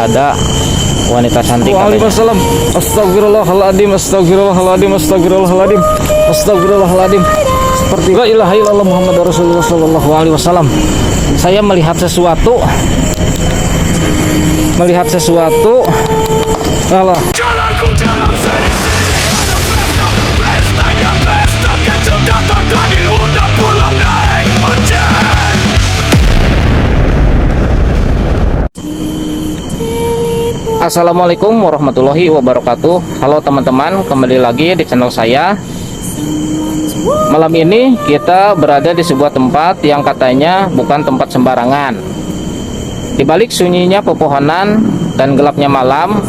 ada wanita cantik. Waalaikumsalam. Astagfirullahaladzim, astagfirullahaladzim, astagfirullahaladzim, astagfirullahaladzim. Seperti la ilaha illallah Muhammad Rasulullah sallallahu alaihi wasallam. Saya melihat sesuatu. Allah. Assalamualaikum warahmatullahi wabarakatuh. Halo teman-teman, kembali lagi di channel saya. Malam ini kita berada di sebuah tempat yang katanya bukan tempat sembarangan. Di balik sunyinya pepohonan dan gelapnya malam,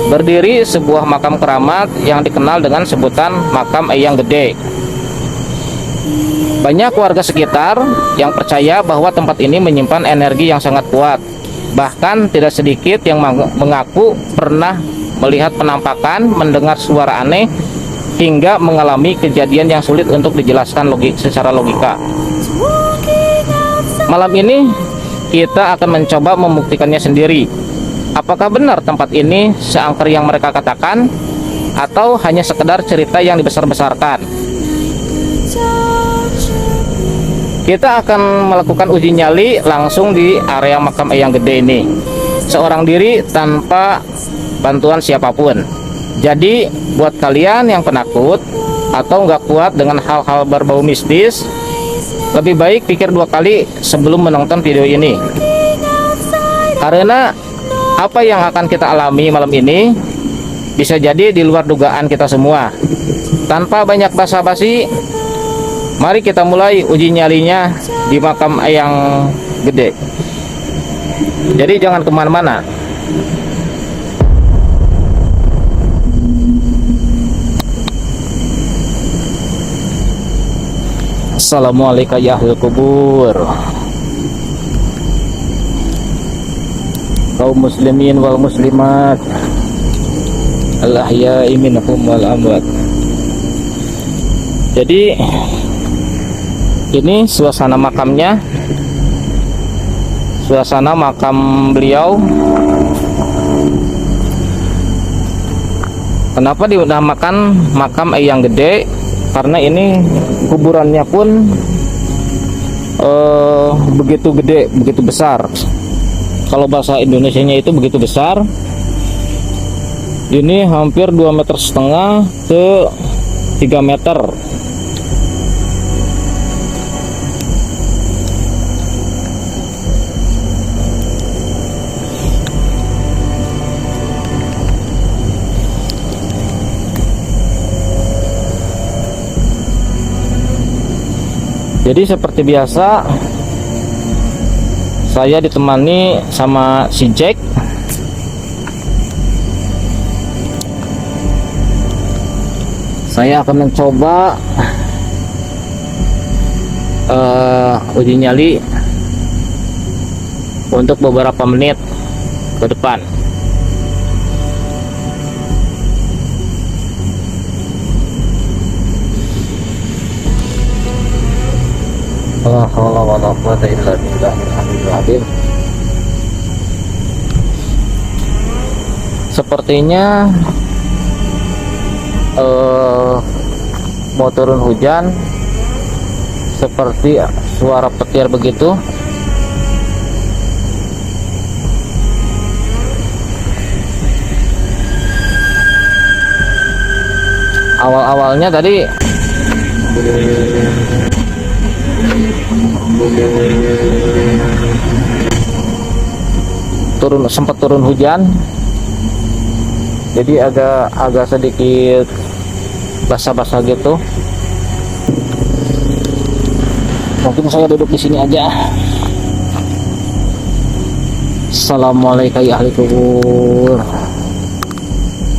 berdiri sebuah makam keramat yang dikenal dengan sebutan makam Eyang Gede. Banyak warga sekitar yang percaya bahwa tempat ini menyimpan energi yang sangat kuat. Bahkan tidak sedikit yang mengaku pernah melihat penampakan, mendengar suara aneh, hingga mengalami kejadian yang sulit untuk dijelaskan secara logika. Malam ini kita akan mencoba membuktikannya sendiri. Apakah benar tempat ini seangker yang mereka katakan, atau hanya sekedar cerita yang dibesar-besarkan? Kita akan melakukan uji nyali langsung di area makam Eyang Gede ini, seorang diri tanpa bantuan siapapun. Jadi buat kalian yang penakut atau nggak kuat dengan hal-hal berbau mistis, lebih baik pikir dua kali sebelum menonton video ini, karena apa yang akan kita alami malam ini bisa jadi di luar dugaan kita semua. Tanpa banyak basa-basi, mari kita mulai uji nyalinya di makam Eyang Gede. Jadi jangan kemana-mana. Assalamualaikum ya ahli kubur, kaum muslimin wal muslimat, al ahya'i minhum wal amwat. Jadi ini suasana makamnya, suasana makam beliau. Kenapa dinamakan makam Eyang Gede? Karena ini kuburannya pun begitu gede, begitu besar. Kalau bahasa Indonesianya itu begitu besar. Ini hampir 2,5 meter ke 3 meter. Jadi seperti biasa, saya ditemani sama si Jack. Saya akan mencoba uji nyali untuk beberapa menit ke depan. La haula wala quwwata illa billahil aliyyil azim. Sepertinya mau turun hujan, seperti suara petir begitu. Awal-awalnya tadi sempat turun hujan, jadi agak sedikit basah-basah gitu. Mungkin saya duduk di sini aja. Assalamualaikum ya ahli kubur,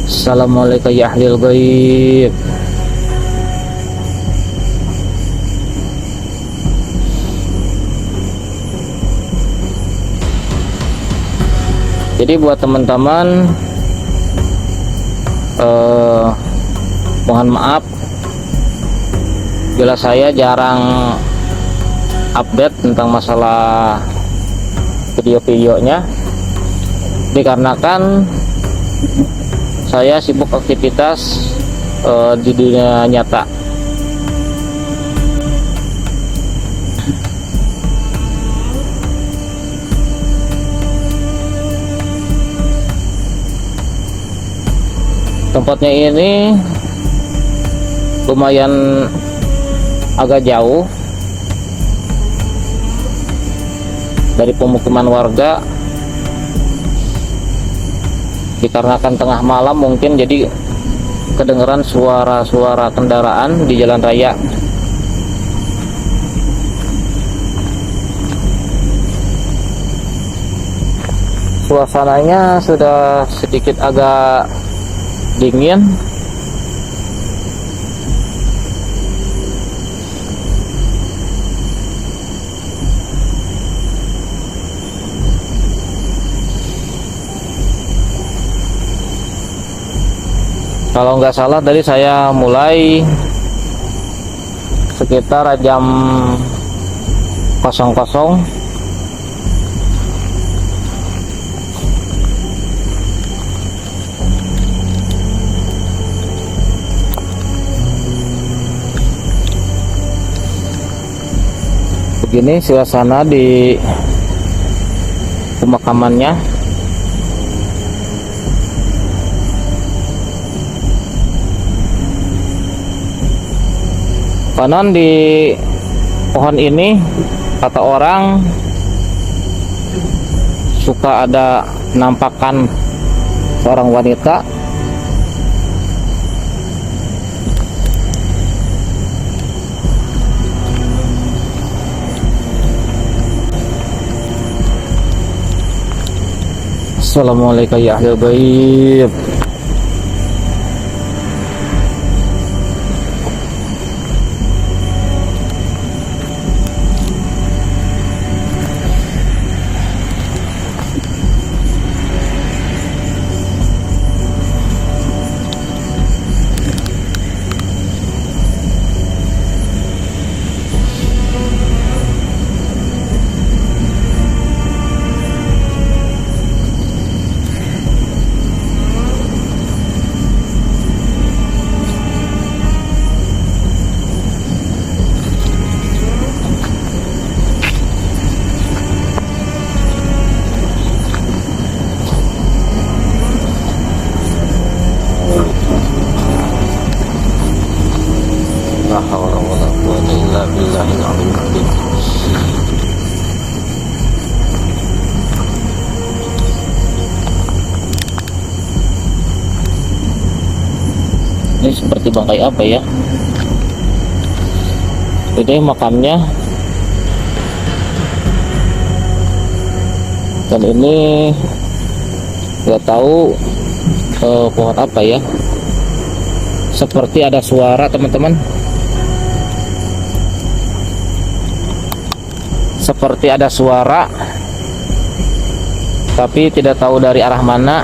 assalamualaikum ya ahli ghaib. Jadi buat teman-teman, mohon maaf bila saya jarang update tentang masalah video-videonya. dikarenakan saya sibuk aktivitas di dunia nyata. Tempatnya ini lumayan agak jauh dari pemukiman warga, dikarenakan tengah malam mungkin jadi kedengeran suara-suara kendaraan di jalan raya. Suasananya sudah sedikit agak dingin. Kalau nggak salah tadi saya mulai sekitar jam 00. Begini suasana di pemakamannya. Konon di pohon ini kata orang suka ada penampakan seorang wanita. Assalamualaikum ya ahlul ghaib. La haula wala quwwata illa billahil aliyyil azim. Ini seperti bangkai apa ya? Ini makamnya. Dan ini nggak tahu pohon apa ya. Seperti ada suara, teman-teman. Seperti ada suara, tapi tidak tahu dari arah mana.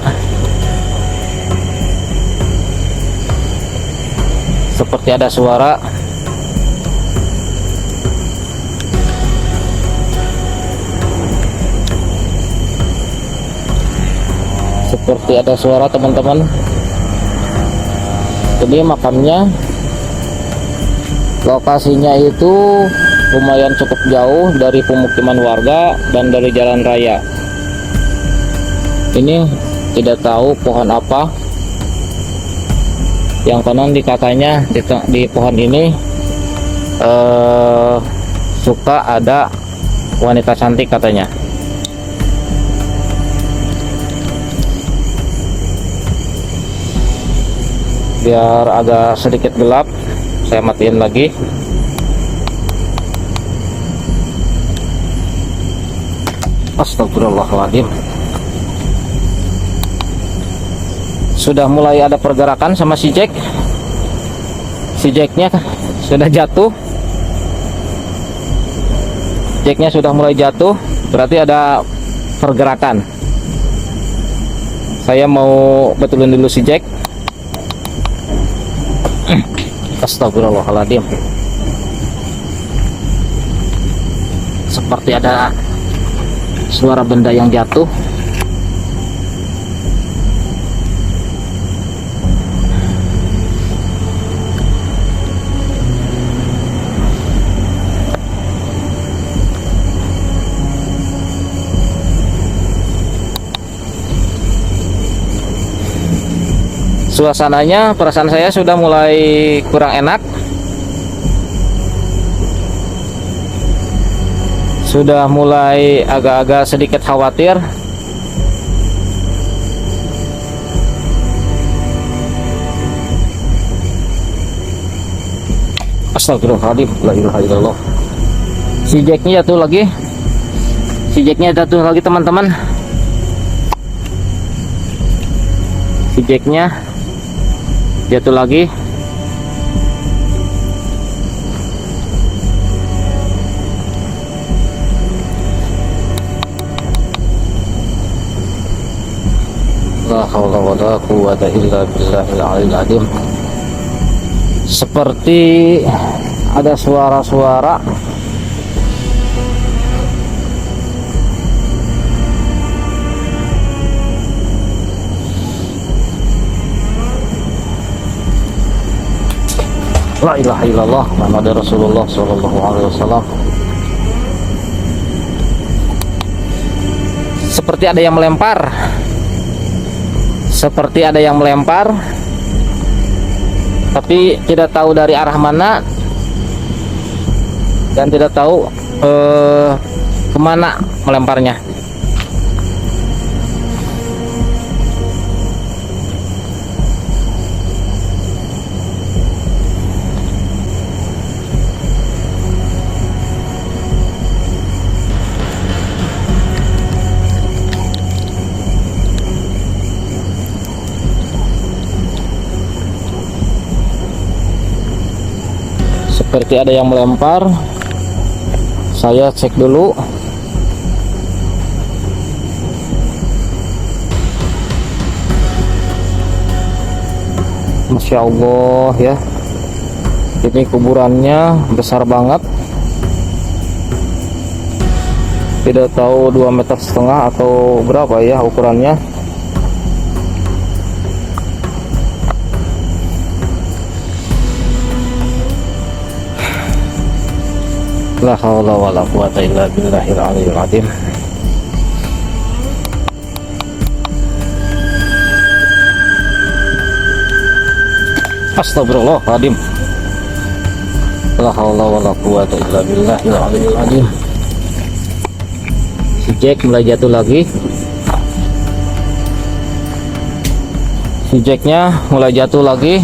Seperti ada suara. Seperti ada suara, teman-teman. Jadi makamnya, lokasinya itu lumayan cukup jauh dari pemukiman warga dan dari jalan raya. Ini tidak tahu pohon apa. Yang konon dikatanya di pohon ini suka ada wanita cantik katanya. Biar agak sedikit gelap, saya matiin lagi. Astagfirullahaladzim. Sudah mulai ada pergerakan sama si Jack. Si Jacknya sudah jatuh. Jacknya sudah mulai jatuh, berarti ada pergerakan. Saya mau betulin dulu si Jack. Astagfirullahaladzim. Seperti ada suara benda yang jatuh. Suasananya, perasaan saya sudah mulai kurang enak. Sudah mulai agak-agak sedikit khawatir. Astagfirullahaladzim, la ilaha illallah. Si jacknya jatuh lagi. Si jacknya jatuh lagi teman-teman. Si jacknya jatuh lagi. La haula wala quwwata illa billahil aliyil azim. Seperti ada suara-suara la ilaha illallah Muhammadur Rasulullah sallallahu alaihi wasallam. Seperti ada yang melempar. Seperti ada yang melempar, tapi tidak tahu dari arah mana dan tidak tahu kemana melemparnya. Seperti ada yang melempar. Saya cek dulu. Masya Allah ya, ini kuburannya besar banget. Tidak tahu 2,5 meter atau berapa ya ukurannya. La haula wala quwwata illa billahil aliyil azim. Astagfirullahaladzim. La haula wala quwwata illa billahil aliyil azim. Si jack mulai jatuh lagi. Si jacknya mulai jatuh lagi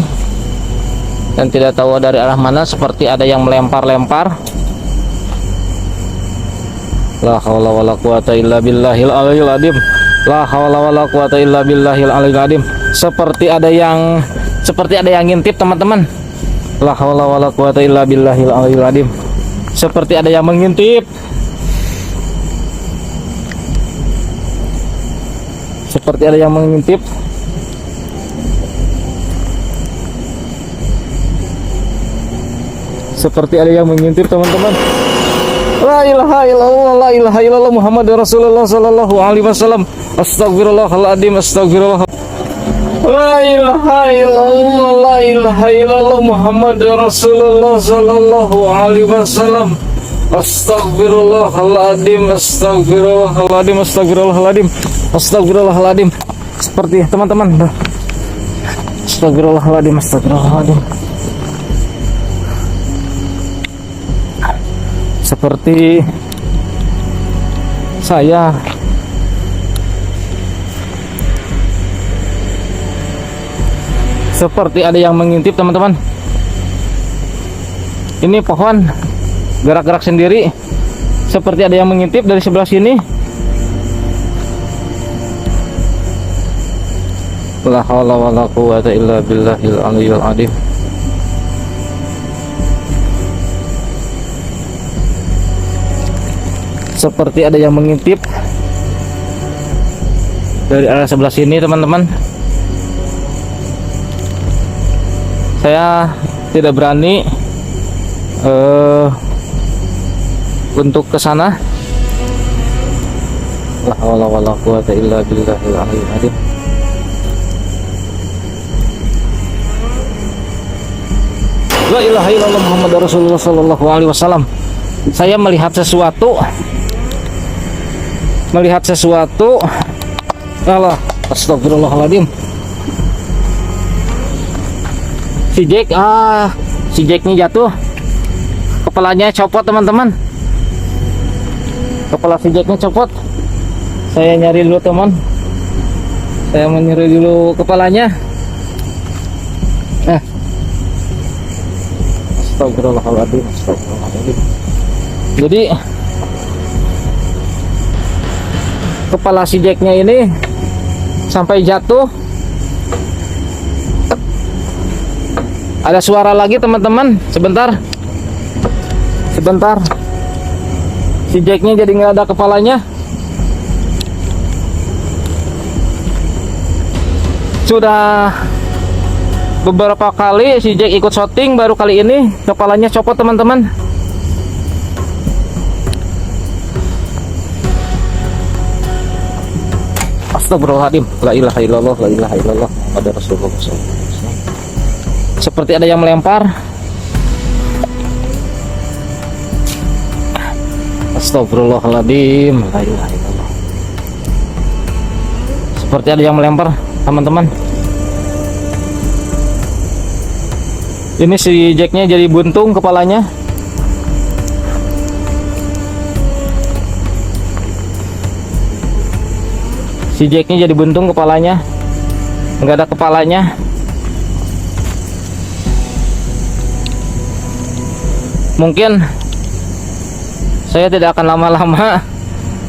dan tidak tahu dari arah mana, seperti ada yang melempar-lempar. La haula wala quwwata illa billahil aliyil azim. La haula wala quwwata illa billahil aliyil azim. Seperti ada yang ngintip teman-teman. La haula wala quwwata illa billahil aliyil azim. Seperti ada yang mengintip. Seperti ada yang mengintip. Seperti ada yang mengintip teman-teman. La ilaha illallah, la ilaha illallah Muhammadur Rasulullah sallallahu alaihi wasallam. Astagfirullahaladzim, astagfirullah. La ilaha illallah, la ilaha illallah Muhammadur Rasulullah sallallahu alaihi wasallam. Astagfirullahaladzim, astagfirullahaladzim, astagfirullahaladzim, astagfirullahaladzim. Seperti teman-teman. Astagfirullahaladzim, astagfirullahaladzim. Seperti saya seperti ada yang mengintip teman-teman. Ini pohon gerak-gerak sendiri, seperti ada yang mengintip dari sebelah sini. La haula wala quwwata illa billahil aliyil azim. Seperti ada yang mengintip dari arah sebelah sini teman-teman. Saya tidak berani untuk ke sana. La haula wala quwwata illa billahil aliyil azim. La ilaha illallah Muhammadur Rasulullah sallallahu alaihi wasallam. Saya melihat sesuatu. Allah, astagfirullahaladzim. Si Jacknya jatuh. Kepalanya copot teman-teman. Kepala si Jacknya copot. Saya nyari dulu teman. Saya menyeri dulu kepalanya. Astagfirullahaladzim. Jadi kepala si Jacknya ini sampai jatuh. Ada suara lagi teman-teman. Sebentar. Si Jacknya jadi nggak ada kepalanya. Sudah beberapa kali si Jack ikut syuting, baru kali ini kepalanya copot teman-teman. Astagfirullahaladzim. La ilaha illallah, la ilaha illallah. Ada Rasulullah SAW. Seperti ada yang melempar. Astagfirullahaladzim. La ilaha illallah. Seperti ada yang melempar teman-teman. Ini si Jacknya jadi buntung kepalanya. Si Jacknya jadi buntung kepalanya. Nggak ada kepalanya. Mungkin saya tidak akan lama-lama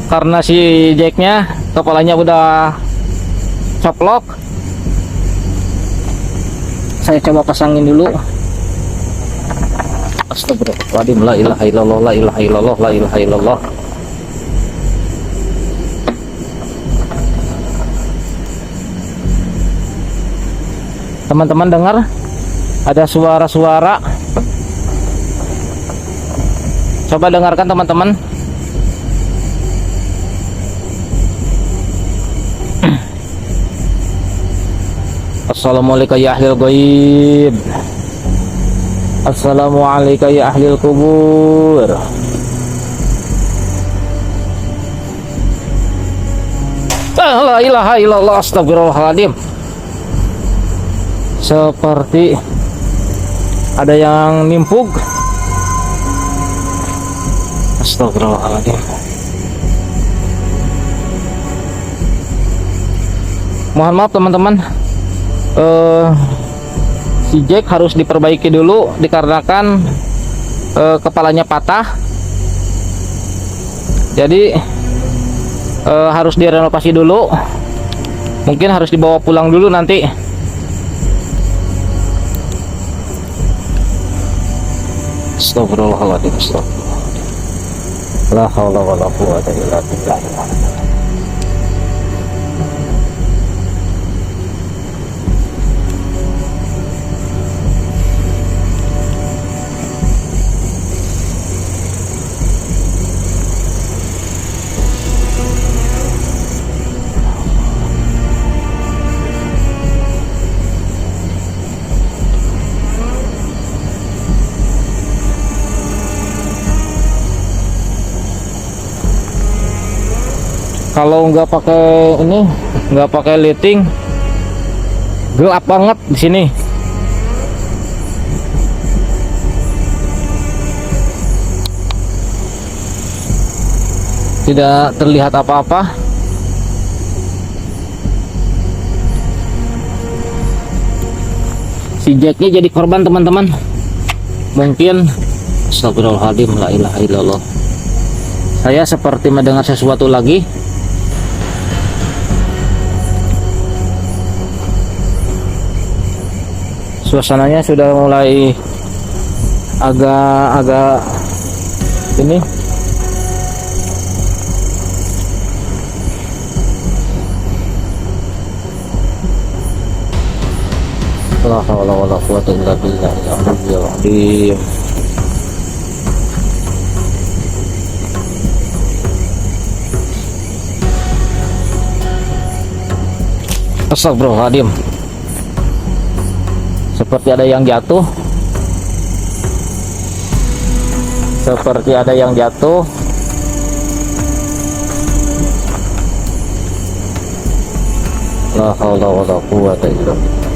karena si Jacknya kepalanya udah coplok. Saya coba pasangin dulu. Astagfirullahaladzim. La ilaha illallah, la ilaha illallah, la ilaha illallah. Teman-teman dengar ada suara-suara. Coba dengarkan teman-teman. Assalamualaikum ya ahlil ghaib. Assalamualaikum ya ahlil kubur. La ilaha illallah. Astagfirullahaladzim. Seperti ada yang nimpuk. Astagfirullahaladzim. Mohon maaf teman-teman, si Jack harus diperbaiki dulu dikarenakan kepalanya patah. Jadi harus direnovasi dulu. Mungkin harus dibawa pulang dulu nanti. Astagfirullahaladzim. La haula wala quwwata illa billah. Kalau nggak pakai ini, nggak pakai lighting, gelap banget di sini. Tidak terlihat apa-apa. Si Jacknya jadi korban teman-teman. Mungkin astagfirullahaladzim, la ilaha illallah. Saya seperti mendengar sesuatu lagi. Suasananya sudah mulai agak ini. La haula wala quwwata illa billahil aliyyil azim. Astagfirullahaladzim. Seperti ada yang jatuh. Seperti ada yang jatuh. La haula wala quwwata illa billah.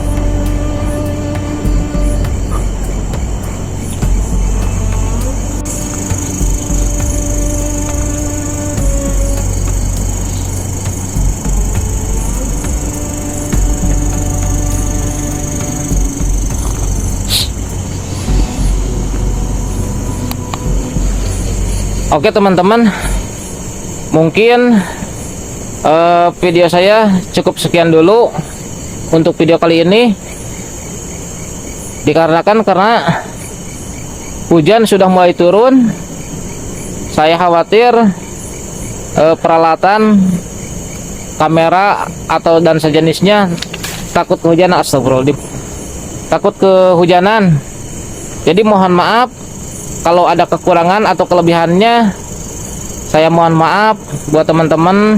Oke teman-teman, mungkin video saya cukup sekian dulu untuk video kali ini, dikarenakan karena hujan sudah mulai turun. Saya khawatir peralatan kamera atau dan sejenisnya takut kehujanan. Astagfirullahaladzim, takut kehujanan. Jadi mohon maaf kalau ada kekurangan atau kelebihannya. Saya mohon maaf buat teman-teman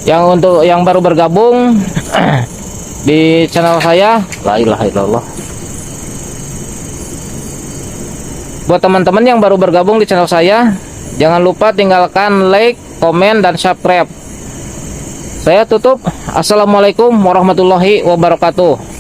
yang baru bergabung di channel saya. La ilaha illallah. Buat teman-teman yang baru bergabung di channel saya, jangan lupa tinggalkan like, komen, dan subscribe. Saya tutup. Assalamualaikum warahmatullahi wabarakatuh.